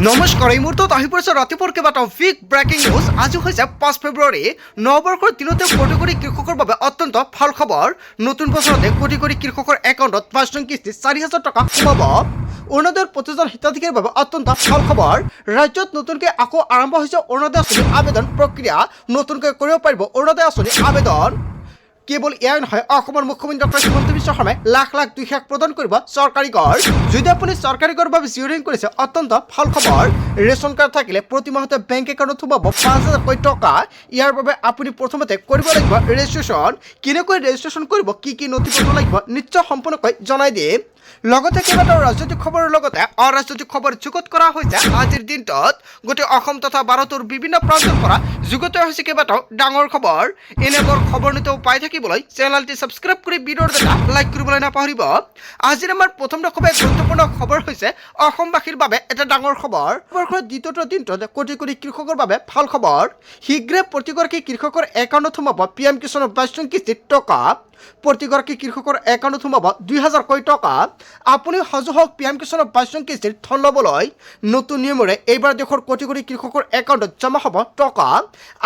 নমস্কাৰ এই মুহূৰ্তত আহি পৰিছে ৰাতিপুৱাৰ কেইবাটাও বিগ ব্ৰেকিং নিউজ। আজি হৈছে 5 ফেব্ৰুৱাৰী। নৱবৰ্ষৰ দিনতে কোটি কোটি কৃষকৰ বাবে অত্যন্ত ভাল খবৰ। নতুন বছৰতে কোটি কোটি কৃষকৰ একাউণ্টত ৫ নং কিস্তি ৪,০০০ টকা সোমাব। অৰুণোদয়ৰ প্ৰতিজন হিতাধিকাৰীৰ বাবে অত্যন্ত ভাল খবৰ। ৰাজ্যত নতুনকৈ আকৌ আৰম্ভ হৈছে অৰুণোদয় আঁচনিৰ আবেদন প্ৰক্ৰিয়া। নতুনকৈ কৰিব পাৰিব অৰুণোদয় আঁচনিৰ আবেদন। কেৱল এয়াই নহয়, অসমৰ মুখ্যমন্ত্ৰী ডক্টৰ হিমন্ত বিশ্ব শৰ্মাই লাখ লাখ দুখীয়াক প্ৰদান কৰিব চৰকাৰী ঘৰ। যদি আপুনি চৰকাৰী ঘৰৰ বাবে জিৰণি কৰিছে, অত্যন্ত ভাল খবৰ। ৰেচন কাৰ্ড থাকিলে প্ৰতি মাহতে বেংক একাউণ্টত সোমাব ৫,০০০ টকা। ইয়াৰ বাবে আপুনি প্ৰথমতে কৰিব লাগিব ৰেজিষ্ট্ৰেশ্যন। কেনেকৈ ৰেজিষ্ট্ৰেশ্যন কৰিব, কি কি নথি পত্ৰ লাগিব, নিশ্চয় সম্পূৰ্ণকৈ জনাই দিম। লগতে কেইবাটাও ৰাজনৈতিক খবৰৰ লগতে অৰাজনৈতিক খবৰ যুগুত কৰা হৈছে আজিৰ দিনটোত। গোটেই অসম তথা ভাৰতৰ বিভিন্ন প্ৰান্তৰ পৰা যুগুত হৈছে কেইবাটাও ডাঙৰ খবৰ। এনেবোৰ খবৰ নিতৌ পাই থাকিবলৈ চেনেলটি ছাবস্ক্ৰাইব কৰি ভিডিঅ'ৰ এটা লাইক কৰিবলৈ নাপাহৰিব। আজিৰ আমাৰ প্ৰথম খুবেই গুৰুত্বপূৰ্ণ খবৰ হৈছে অসমবাসীৰ বাবে এটা ডাঙৰ খবৰ। দ্বিতীয়টো দিনটোত কোটি কোটি কৃষকৰ বাবে ভাল খবৰ। শীঘ্ৰে প্ৰতিগৰাকী কৃষকৰ একাউণ্টত সোমাব PM কিষাণৰ ২২ নং কিস্তিৰ টকা। প্ৰতিগৰাকী কৃষকৰ একাউণ্টত সোমাব ২,০০০ টকা। আপুনি সাজু হওক PM কিষাণৰ ২২ নং কিস্তিৰ ধন ল'বলৈ। নতুন নিয়মেৰে এইবাৰ দেশৰ কোটি কোটি কৃষকৰ একাউণ্টত জমা হ'ব টকা।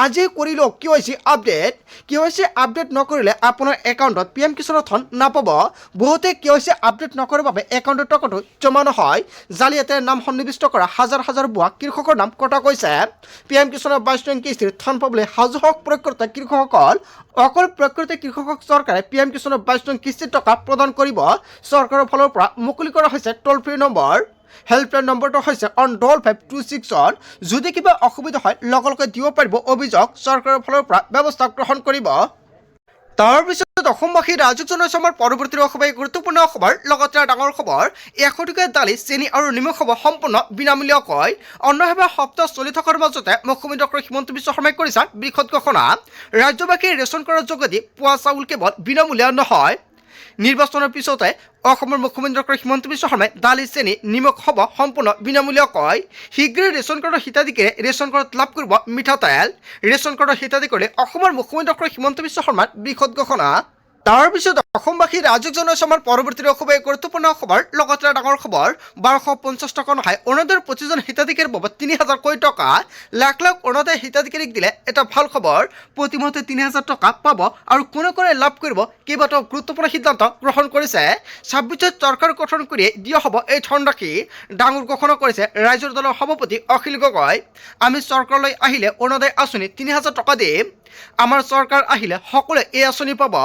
আজি কৰি লওক KYC আপডেট। KYC আপডেট নকৰিলে আপোনাৰ একাউণ্টত PM কিষাণৰ ধন নাপাব। বহুতে KYC আপডেট নকৰাৰ বাবে একাউণ্টৰ টকাটো জমা নহয়। জালিয়াতিৰে নাম সন্নিৱিষ্ট কৰা হাজাৰ হাজাৰ ভুৱা কৃষকৰ নাম কটা গৈছে। PM কিষাণৰ ২২ নং কিস্তিৰ ধন পাবলৈ সাজু হওক প্ৰকৃত কৃষকসকল। অকল প্ৰকৃত কৃষকক চৰকাৰে PM কিষাণৰ ২২ নং কিস্তিৰ টকা প্ৰদান কৰিব। চৰকাৰৰ ফালৰ পৰা মুকলি কৰা হৈছে টোল ফ্ৰী নম্বৰ। হেল্পলাইন নম্বৰটো হৈছে 15526। যদি কিবা অসুবিধা হয় লগে লগে দিব পাৰিব অভিযোগ। চৰকাৰৰ ফালৰ পৰা ব্যৱস্থা গ্ৰহণ কৰিব। তাৰপিছত অসমবাসী ৰাজক জনাইছে আমাৰ পৰৱৰ্তী খুবেই গুৰুত্বপূৰ্ণ খবৰ। লগতে ডাঙৰ খবৰ, ১০০ টকীয়া দালি, চেনি আৰু নিমখ হ'ব সম্পূৰ্ণ বিনামূলীয়াকৈ। অন্নসেৱা সপ্তাহ চলি থকাৰ মাজতে মুখ্যমন্ত্ৰী ডক্টৰ হিমন্ত বিশ্ব শৰ্মাই কৰিছে বৃহৎ ঘোষণা। ৰাজ্যবাসীয়ে ৰেচন কাৰ্ডৰ যোগেদি পোৱা চাউল কেৱল বিনামূলীয়া নহয়। নিৰ্বাচনৰ পিছতে অসমৰ মুখ্যমন্ত্ৰী ডক্টৰ হিমন্ত বিশ্ব শৰ্মাই দালি, চেনি, নিমখ হ'ব সম্পূৰ্ণ বিনামূলীয়াকৈ। শীঘ্ৰে ৰেচন কাৰ্ডৰ হিতাধিকাৰীয়ে ৰেচন কাৰ্ডত লাভ কৰিব মিঠাতেল। ৰেচন কাৰ্ডৰ হিতাধিকাৰীয়ে অসমৰ মুখ্যমন্ত্ৰী ডক্টৰ হিমন্ত বিশ্ব শৰ্মাৰ বৃহৎ ঘোষণা। তাৰপিছত অসমবাসী ৰাজক জনাইছে আমাৰ পৰৱৰ্তী খুবেই গুৰুত্বপূৰ্ণ খবৰ। লগতে ডাঙৰ খবৰ, ১২৫০ টকা নহয় অৰুণোদয়ৰ প্ৰতিজন হিতাধিকাৰীৰ বাবে ৩,০০০ টকা। লাখ লাখ অৰুণোদয় হিতাধিকাৰীক দিলে এটা ভাল খবৰ। প্ৰতি মাহতে ৩,০০০ টকা পাব আৰু কোনে কোনে লাভ কৰিব, কেইবাটাও গুৰুত্বপূৰ্ণ সিদ্ধান্ত গ্ৰহণ কৰিছে। ২৬ চৰকাৰ গঠন কৰি দিয়া হ'ব এই ধনৰাশি। ডাঙৰ ঘোষণা কৰিছে ৰাইজৰ দলৰ সভাপতি অখিল গগৈ। আমি চৰকাৰলৈ আহিলে অৰুণোদয় আঁচনি ৩,০০০ টকা দিম। আমাৰ চৰকাৰ আহিলে সকলোৱে এই আঁচনি পাব।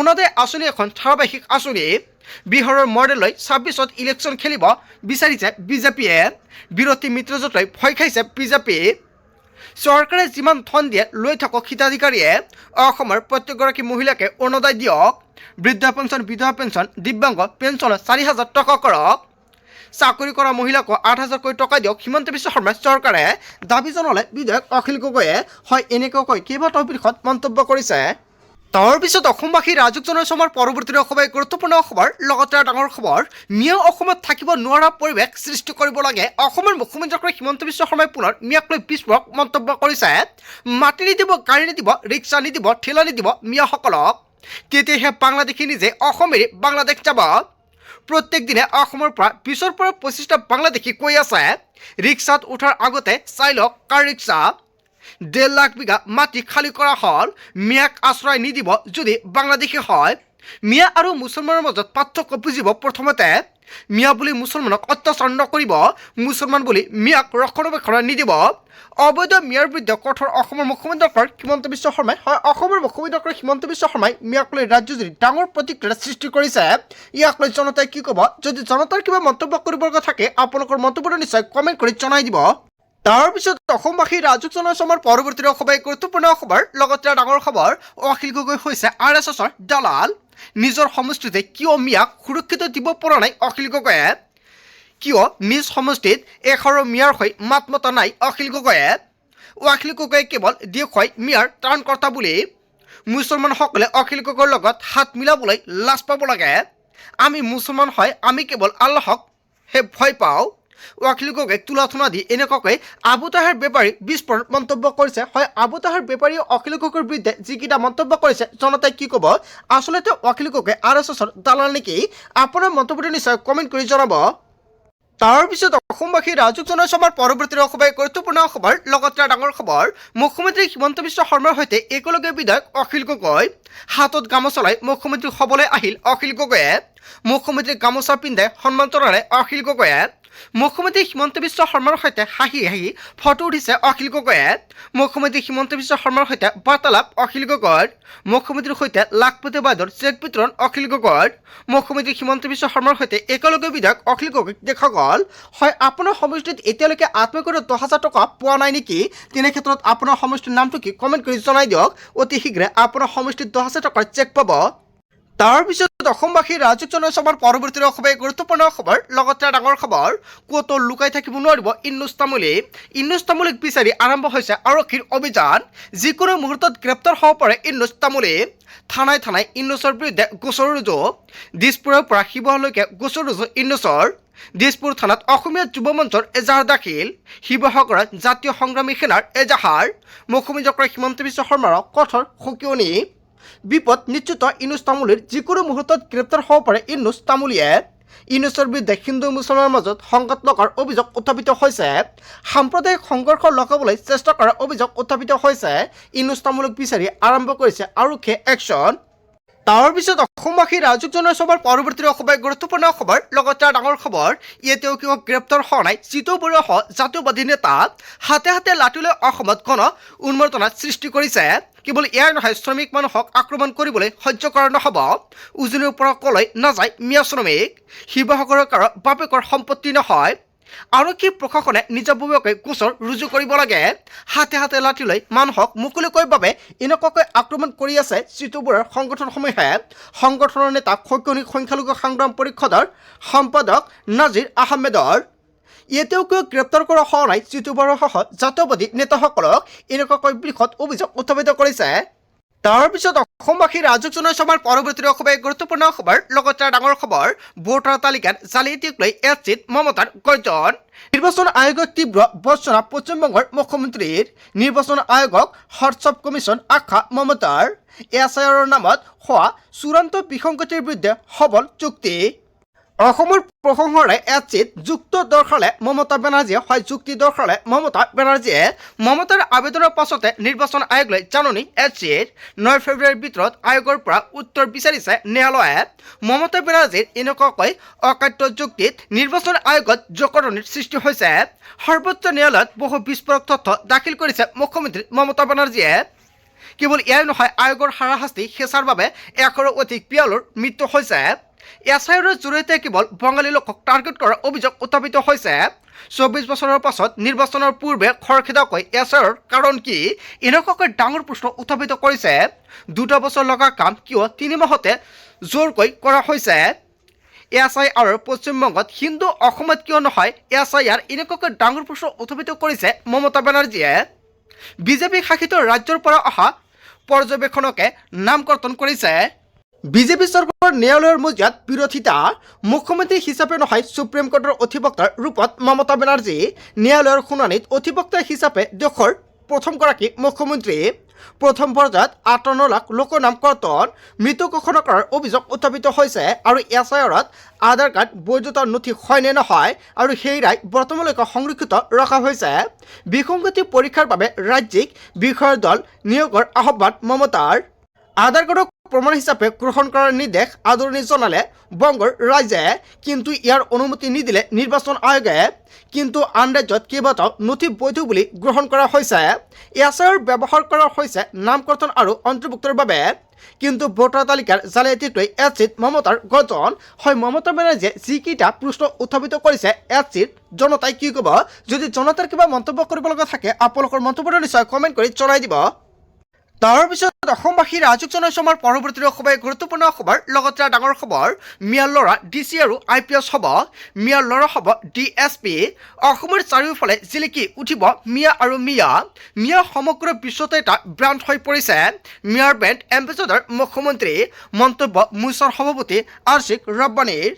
অৰুণোদয় আঁচনি এখন ধাৰাবাহিক আঁচনি। বিহাৰৰ মডেললৈ ২৬ত ইলেকশ্যন খেলিব বিচাৰিছে বিজেপিয়ে। বিৰোধী মিত্ৰজোঁটলৈ ভয় খাইছে বিজেপি। চৰকাৰে যিমান ধন দিয়ে লৈ থাকক হিতাধিকাৰীয়ে। অসমৰ প্ৰত্যেকগৰাকী মহিলাকে অৰুণোদয় দিয়ক। বৃদ্ধ পেঞ্চন, বিধৱা পেঞ্চন, দিব্যাংগ পেঞ্চন ৪,০০০ টকা কৰক। চাকৰি কৰা মহিলাকো ৮,০০০ টকা দিয়ক হিমন্ত বিশ্ব শৰ্মাই চৰকাৰে, দাবী জনালে বিধায়ক অখিল গগৈয়ে। হয়, এনেকুৱাকৈ কেইবাটাও বিষয়ত মন্তব্য কৰিছে। তাৰপিছত অসমবাসী ৰাজক জনাইছে আমাৰ পৰৱৰ্তী খুবেই গুৰুত্বপূৰ্ণ খবৰ। লগতে ডাঙৰ খবৰ, মিয়া অসমত থাকিব নোৱাৰা পৰিৱেশ সৃষ্টি কৰিব লাগে। অসমৰ মুখ্যমন্ত্ৰী ডক্টৰ হিমন্ত বিশ্ব শৰ্মাই পুনৰ মিয়াক লৈ বিস্ফোৰক মন্তব্য কৰিছে। মাটি নিদিব, গাড়ী নিদিব, ৰিক্সা নিদিব, ঠেলা নিদিব মিয়াসকলক। তেতিয়াহে বাংলাদেশী নিজে অসম এৰি বাংলাদেশ যাব। প্ৰত্যেক দিনে অসমৰ পৰা ২০ৰ পৰা ২৫টা বাংলাদেশী কৈ আছে। ৰিক্সাত উঠাৰ আগতে চাই লওক কাৰ ৰিক্সা। ১.৫ লাখ বিঘা মাটি খালী কৰা হ'ল। মিয়াক আশ্ৰয় নিদিব যদি বাংলাদেশী হয়। মিয়া আৰু মুছলমানৰ মাজত পাৰ্থক্য বুজিব প্ৰথমতে। মিয়া বুলি মুছলমানক অত্যাচাৰ নকৰিব, মুছলমান বুলি মিয়াক ৰক্ষণাবেক্ষণ নিদিব। অবৈধ মিয়াৰ বিৰুদ্ধে কঠোৰ অসমৰ মুখ্যমন্ত্ৰী ডক্টৰ হিমন্ত বিশ্ব শৰ্মাই। হয়, অসমৰ মুখ্যমন্ত্ৰী ডক্টৰ হিমন্ত বিশ্ব শৰ্মাই মিয়াক লৈ ৰাজ্যজুৰি ডাঙৰ প্ৰতিক্ৰিয়া সৃষ্টি কৰিছে। ইয়াক লৈ জনতাই কি ক'ব? যদি জনতাৰ কিবা মন্তব্য কৰিবলগা থাকে আপোনালোকৰ মন্তব্যটো নিশ্চয় কমেণ্ট কৰি জনাই দিব। তাৰপিছত অসমবাসী ৰাজক জনাইছে আমাৰ পৰৱৰ্তী খুবেই গুৰুত্বপূৰ্ণ খবৰ। লগতে ডাঙৰ খবৰ, অখিল গগৈ হৈছে RSSৰ দালাল। নিজৰ সমষ্টিতে কিয় মিয়াক সুৰক্ষিত দিব পৰা নাই অখিল গগৈয়ে? কিয় নিজ সমষ্টিত এশাৰো মিয়াৰ হৈ মাত মতা নাই অখিল গগৈয়ে? অখিল গগৈয়ে কেৱল দেখুৱাই মিয়াৰ ত্ৰাণকৰ্তা বুলি। মুছলমানসকলে অখিল গগৈৰ লগত হাত মিলাবলৈ লাজ পাব লাগে। আমি মুছলমান হয়, আমি কেৱল আল্লাহক হে ভয় পাওঁ। অখিল গগৈক তুলাথুনা দি এনেকুৱাকৈ আবু তাহেৰ বেপাৰী বিস্ফোৰণ মন্তব্য কৰিছে। হয়, আবু তাহেৰ বেপাৰীয়ে অখিল গগৈৰ বিৰুদ্ধে যিকেইটা মন্তব্য কৰিছে জনতাই কি ক'ব? আচলতে অখিল গগৈ RSSৰ দালাল নেকি? আপোনাৰ মন্তব্যটো নিশ্চয় কমেণ্ট কৰি জনাব। তাৰ পিছত অসমবাসী ৰাজুক জনাইছে আমাৰ পৰৱৰ্তী অসমৰ গুৰুত্বপূৰ্ণ খবৰ লগতে ডাঙৰ খবৰ মুখ্যমন্ত্ৰী হিমন্ত বিশ্ব শৰ্মাৰ সৈতে একেলগে বিধায়ক অখিল গগৈ হাতত গামোচা লৈ মুখ্যমন্ত্ৰী হ'বলৈ আহিল অখিল গগৈয়ে মুখ্যমন্ত্ৰীক গামোচা পিন্ধাই সন্মান জনালে অখিল গগৈয়ে মুখ্যমন্ত্ৰী হিমন্ত বিশ্ব শৰ্মাৰ সৈতে হাঁহি হাঁহি ফটো উঠিছে অখিল গগৈয়ে মুখ্যমন্ত্ৰী হিমন্ত বিশ্ব শৰ্মাৰ সৈতে বাৰ্তালাপ অখিল গগৈৰ মুখ্যমন্ত্ৰীৰ সৈতে লাখপতি বাইদেউৰ চেক বিতৰণ অখিল গগৈৰ মুখ্যমন্ত্ৰী হিমন্ত বিশ্ব শৰ্মাৰ সৈতে একেলগে বিধায়ক অখিল গগৈক দেখা গ'ল হয় আপোনাৰ সমষ্টিত এতিয়ালৈকে আত্মীয়কৰে 10,000 টকা পোৱা নাই নেকি তেনে ক্ষেত্ৰত আপোনাৰ সমষ্টিৰ নামটো কি কমেণ্ট কৰি জনাই দিয়ক অতি শীঘ্ৰে আপোনাৰ সমষ্টিত 10,000 টকাৰ চেক পাব তাৰ পিছত অসমবাসী ৰাজুক জনাইছে আমাৰ পৰৱৰ্তী অসমৰ গুৰুত্বপূৰ্ণ খবৰ লগতে ডাঙৰ খবৰ ক'তো লুকাই থাকিব নোৱাৰিব ইন্নুছ তামুলীক বিচাৰি আৰম্ভ হৈছে আৰক্ষীৰ অভিযান যিকোনো মুহূৰ্তত গ্ৰেপ্তাৰ হ'ব পাৰে ইন্নুছ তামুলী থানাই থানাই ইন্নুছৰ বিৰুদ্ধে গোচৰ ৰুজু দিছপুৰৰ পৰা শিৱসাগৰলৈকে গোচৰ ৰুজু ইন্নুছৰ দিছপুৰ থানাত অসমীয়া যুৱ মঞ্চৰ এজাহাৰ দাখিল শিৱসাগৰত জাতীয় সংগ্ৰামী সেনাৰ এজাহাৰ মুখ্যমন্ত্ৰী হিমন্ত বিশ্ব শৰ্মাৰ কঠোৰ সকিয়নি বিপদ নিশ্চিত ইন্নুছ তামুলীৰ যিকোনো মুহূৰ্তত গ্ৰেপ্তাৰ হ'ব পাৰে ইন্নুছ তামুলীয়ে ইন্নুছৰ বিৰুদ্ধে হিন্দু মুছলমানৰ মাজত সংঘাত লগাৰ অভিযোগ উত্থাপিত হৈছে সাম্প্ৰদায়িক সংঘৰ্ষ লগাবলৈ চেষ্টা কৰাৰ অভিযোগ উত্থাপিত হৈছে ইন্নুছ তামুলীক বিচাৰি আৰম্ভ কৰিছে আৰক্ষীয়ে একশ্যন তাৰ পিছত অসমবাসী ৰাজুক জনাইছে আমাৰ পৰৱৰ্তী অসমৰ গুৰুত্বপূৰ্ণ খবৰ লগতে ডাঙৰ খবৰ এতিয়াও কিয় গ্ৰেপ্তাৰ হোৱা নাই জিতু বৰুৱা জাতীয়বাদী নেতা হাতে হাতে লাঠি লৈ অসমত গণ উন্মাদনা সৃষ্টি কৰিছে কেৱল এয়াই নহয় শ্ৰমিক মানুহক আক্ৰমণ কৰিবলৈ সহ্য কৰা নহ'ব উজনিৰ পৰা কলৈ নাযায় মিয়া শ্ৰমিক শিৱসাগৰৰ কাৰো বাপেকৰ সম্পত্তি নহয় আৰক্ষী প্ৰশাসনে নিজাববীয়াকৈ গোচৰ ৰুজু কৰিব লাগে হাতে হাতে লাঠি লৈ মানুহক মুকলিকৈ বাবে এনেকুৱাকৈ আক্ৰমণ কৰি আছে জিতু বৰুৱাৰ সংগঠনসমূহে সংগঠনৰ নেতা শৈক্ষণিক সংখ্যালঘু সংগ্ৰাম পৰিষদৰ সম্পাদক নাজিৰ আহমেদৰ এতিয়াও কিয় গ্ৰেপ্তাৰ কৰা হোৱা নাই জিতু বৰুৱাসহ জাতীয়বাদী নেতাসকলক এনেকুৱাকৈ বৃহৎ অভিযোগ উত্থাপিত কৰিছে তাৰ পিছত অসমবাসী ৰাজুক জনাইছে আমাৰ পৰৱৰ্তী অসমৰ গুৰুত্বপূৰ্ণ খবৰ লগতে ডাঙৰ খবৰ ভোটাৰ তালিকাত জালিয়াতিক লৈ এছচিত মমতাৰ গৰ্জন নিৰ্বাচন আয়োগক তীব্ৰ ভৰ্ৎসনা পশ্চিমবংগৰ মুখ্যমন্ত্ৰীৰ নিৰ্বাচন আয়োগক হোৱাটছআপ কমিশ্যন আখ্যা মমতাৰ এছআইআৰৰ নামত হোৱা চূড়ান্ত বিসংগতিৰ বিৰুদ্ধে সবল চুক্তি অসমৰ প্ৰশংসৰে এছচিত যুক্ত দৰ্শালে মমতা বেনাৰ্জীয়ে হয় যুক্তি দৰ্শালে মমতা বেনাৰ্জীয়ে মমতাৰ আবেদনৰ পাছতে নিৰ্বাচন আয়োগলৈ জাননী এছচিৰ 9 ফেব্ৰুৱাৰীৰ ভিতৰত আয়োগৰ পৰা উত্তৰ বিচাৰিছে ন্যায়ালয়ে মমতা বেনাৰ্জীৰ এনেকুৱাকৈ অকাট্য যুক্তিত নিৰ্বাচন আয়োগত জকৰণিৰ সৃষ্টি হৈছে সৰ্বোচ্চ ন্যায়ালয়ত বহু বিস্ফোৰক তথ্য দাখিল কৰিছে মুখ্যমন্ত্ৰী মমতা বেনাৰ্জীয়ে কেৱল এয়াই নহয় আয়োগৰ হাৰাশাস্তি হেঁচাৰ বাবে 100ৰো অধিক পিয়ালৰ মৃত্যু হৈছে এছআইআৰৰ জৰিয়তে কেৱল বঙালী লোকক টাৰ্গেট কৰাৰ অভিযোগ উত্থাপিত হৈছে 24 বছৰৰ পাছত নিৰ্বাচনৰ পূৰ্বে খৰখেদাকৈ এছআইআৰৰ কাৰণ কি এনেকুৱাকৈ ডাঙৰ প্ৰশ্ন উত্থাপিত কৰিছে 2 বছৰ লগা কাম কিয় 3 মাহতে জোৰকৈ কৰা হৈছে এছআইআৰৰ পশ্চিমবংগত হিন্দু অসমত কিয় নহয় এছআইআৰ এনেকুৱাকৈ ডাঙৰ প্ৰশ্ন উত্থাপিত কৰিছে মমতা বেনাৰ্জীয়ে বিজেপি শাসিত ৰাজ্যৰ পৰা অহা পৰ্যবেক্ষণকে নামকৰ্তন কৰিছে বিজেপি চৰকাৰৰ ন্যায়ালয়ৰ মজিয়াত বিৰোধিতা মুখ্যমন্ত্ৰী হিচাপে নহয় সুপ্ৰিম কোৰ্টৰ অধিবক্তাৰ ৰূপত মমতা বেনাৰ্জী ন্যায়ালয়ৰ শুনানিত অধিবক্তা হিচাপে দেশৰ প্ৰথমগৰাকী মুখ্যমন্ত্ৰী প্ৰথম পৰ্যায়ত 58 লাখ লোকৰ নাম কৰ্তন মৃত্যু ঘোষণা কৰাৰ অভিযোগ উত্থাপিত হৈছে আৰু এছআইআৰত আধাৰ কাৰ্ড বৈধতাৰ নথি হয় নে নহয় আৰু সেই ৰায় বৰ্তমানলৈকে সংৰক্ষিত ৰখা হৈছে বিসংগতি পৰীক্ষাৰ বাবে ৰাজ্যিক বিষয়ৰ দল নিয়োগৰ আহ্বান মমতাৰ আধাৰ কাৰ্ডক প্ৰমাণ হিচাপে গ্ৰহণ কৰাৰ নিৰ্দেশ আদৰণি জনালে বংগৰ ৰাইজে কিন্তু ইয়াৰ অনুমতি নিদিলে নিৰ্বাচন আয়োগে কিন্তু আন ৰাজ্যত কেইবাটাও নথি বৈধ বুলি গ্ৰহণ কৰা হৈছে এছআইআৰ ব্যৱহাৰ কৰা হৈছে নামকৰ্তন আৰু অন্তৰ্ভুক্তৰ বাবে কিন্তু ভোটাৰ তালিকাৰ জালিয়াতিক লৈ এছচিত মমতাৰ গৰ্জন হয় মমতা বেনাৰ্জীয়ে যিকেইটা প্ৰশ্ন উত্থাপিত কৰিছে এছচিত জনতাই কি ক'ব যদি জনতাৰ কিবা মন্তব্য কৰিব লগা থাকে আপোনালোকৰ মন্তব্যটো নিশ্চয় কমেণ্ট কৰি জনাই দিব তাৰ পিছত অসমবাসী ৰাজুক জনাইছে আমাৰ পৰৱৰ্তী অসমৰ গুৰুত্বপূৰ্ণ খবৰ লগতে ডাঙৰ খবৰ মিয়াৰ ল'ৰা ডিচি আৰু IPS হ'ব মিয়াৰ ল'ৰা হ'ব DSP অসমৰ চাৰিওফালে জিলিকি উঠিব মিয়া আৰু মিয়া সমগ্ৰ বিশ্বতে এটা ব্ৰাণ্ড হৈ পৰিছে মিয়াৰ ব্ৰেণ্ড এম্বেচাডৰ মুখ্যমন্ত্ৰী মন্তব্য মুছৰ সভাপতি আশিক ৰব্বানীৰ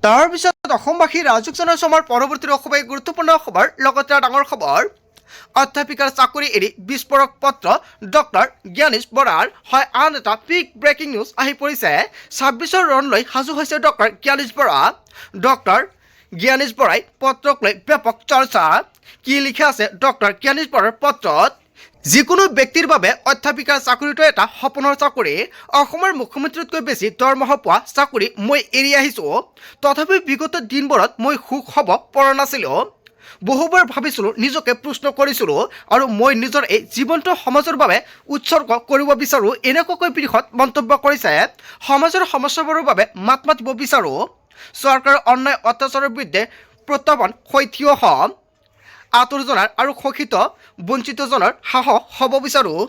তাৰ পিছত অসমবাসী ৰাজুক জনাইছে আমাৰ পৰৱৰ্তী অসমৰ গুৰুত্বপূৰ্ণ খবৰ লগতে ডাঙৰ খবৰ অধ্যাপিকাৰ চাকৰি এৰি বিস্ফোৰক পত্ৰ ডক্টৰ জ্ঞানেশ বৰাৰ হয় আন এটা বিগ ব্ৰেকিং নিউজ আহি পৰিছে 26ৰ ৰণ লৈ সাজু হৈছে ডক্টৰ জ্ঞানেশ বৰা ডক্টৰ জ্ঞানেশ বৰাই পত্ৰক লৈ ব্যাপক চৰ্চা। কি লিখা আছে ডক্টৰ জ্ঞানেশ বৰাৰ পত্ৰত? যিকোনো ব্যক্তিৰ বাবে অধ্যাপিকাৰ চাকৰিটো এটা সপোনৰ চাকৰি। অসমৰ মুখ্যমন্ত্ৰীতকৈ বেছি দৰমহা পোৱা চাকৰি মই এৰি আহিছোঁ। তথাপি বিগত দিনবোৰত মই সুখ হ'ব পৰা নাছিলোঁ। বহুবাৰ ভাবিছিলোঁ, নিজকে প্ৰশ্ন কৰিছিলোঁ, আৰু মই নিজৰ এই জীৱনটো সমাজৰ বাবে উৎসৰ্গ কৰিব বিচাৰোঁ। এনেকুৱাকৈ বৃহৎ মন্তব্য কৰিছে। সমাজৰ সমস্যাবোৰৰ বাবে মাত মাতিব বিচাৰোঁ। চৰকাৰৰ অন্যায় অত্যাচাৰৰ বিৰুদ্ধে প্ৰত্যাহ্বান হৈ থিয় হ'ম। আঁতৰজনাৰ আৰু শোষিত বঞ্চিতজনৰ সাহস হ'ব বিচাৰোঁ।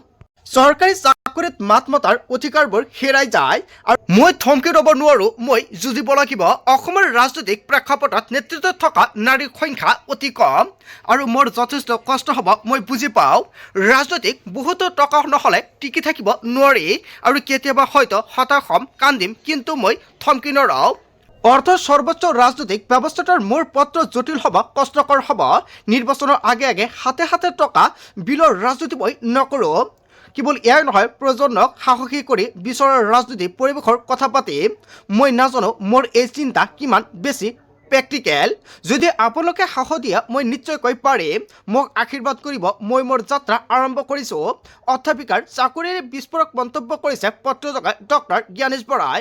চৰকাৰী চাকৰিত মাত মতাৰ অধিকাৰবোৰ হেৰাই যায়, আৰু মই থমকি ৰ'ব নোৱাৰোঁ। মই যুঁজিব লাগিব। অসমৰ ৰাজনৈতিক প্ৰেক্ষাপটত নেতৃত্বত থকা নাৰীৰ সংখ্যা অতি কম, আৰু মোৰ যথেষ্ট কষ্ট হ'ব মই বুজি পাওঁ। ৰাজনৈতিক বহুতো টকা নহ'লে টিকি থাকিব নোৱাৰি, আৰু কেতিয়াবা হয়তো হতাশ হ'ম, কান্দিম, কিন্তু মই থমকি নৰওঁ। অৰ্থাৎ সৰ্বোচ্চ ৰাজনৈতিক ব্যৱস্থাটোৰ মোৰ পত্ৰ জটিল হ'ব, কষ্টকৰ হ'ব। নিৰ্বাচনৰ আগে আগে হাতে হাতে টকা বিলৰ ৰাজনীতি মই নকৰোঁ। কেৱল এয়াই নহয়, প্ৰজন্মক সাহসী কৰি বিচৰাৰ ৰাজনৈতিক পৰিৱেশৰ কথা পাতিম। মই নাজানো মোৰ এই চিন্তা কিমান বেছি প্ৰেক্টিকেল। যদি আপোনালোকে সাহস দিয়ে, মই নিশ্চয়কৈ পাৰিম। মোক আশীৰ্বাদ কৰিব। মই মোৰ যাত্ৰা আৰম্ভ কৰিছোঁ। অধ্যাপিকাৰ চাকৰিৰ বিস্ফোৰক মন্তব্য কৰিছে পত্ৰযোগে ডক্টৰ জ্ঞানেশ বৰাই।